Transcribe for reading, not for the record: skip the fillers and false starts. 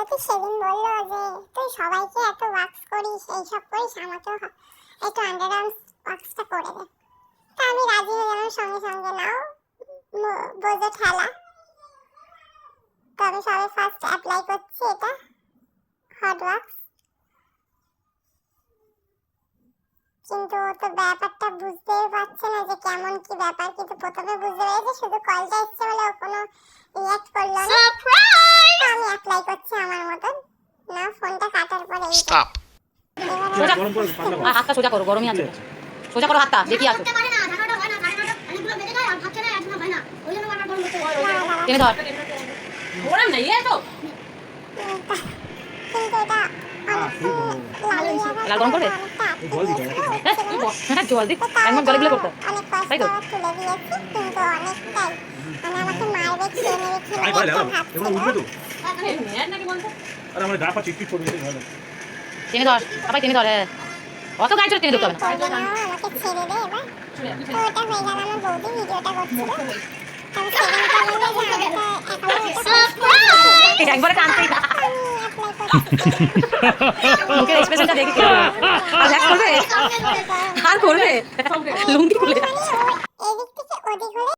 কি সেদিন বললো যে তুই সবাইকে এত ওয়াক্স করিস এইসব করিস আমাকেও একটু আন্ডারআর্মস ওয়াক্সটা করে দে। তা আমি রাজি হয়ে গেলাম সঙ্গে সঙ্গে। নাও বোঝো ঠেলা। তো আমি সবাই ফার্স্ট অ্যাপ্লাই করছি এটা হট ওয়াক্স। কিন্তু ও তো ব্যাপারটা বুঝতেই পারছে না যে কেমন কি ব্যাপার, কিন্তু প্রথমে বুঝতে পেরেছে, শুধু কলটা এসছে বলে ও কোনো রিঅ্যাক্ট করলো না। তো আমি অ্যাপ্লাই করছি আমার মতন। না ফোনটা কাটার পরে স্টপ। হাতটা সোজা করো, গরমই আছে। সোজা করো হাতটা, দেখি আছে। টেনে ধর। গরম নাই এ তো। কিন্তু এটা লাল গরম করে জল দিই একদম গলে গলে করতে তাই তো। তুলে দিয়েছি কিন্তু অনেকটাই মানে আমাকে মারবে খেয়ে নেবে টেনে ধর, সবাই টেনে ধর। অত গায়ে চলে টেনে ধরতে হবে না। আমাকে ছেড়ে দে এবার। তো এটা হয়ে গেল, আমার বৌদি ভিডিওটা করছিল। একবারে টানতেই না। মুখের এক্সপ্রেশনটা দেখি আর করবে লুঙ্গি খুলে এদিক থেকে ওদিক হলে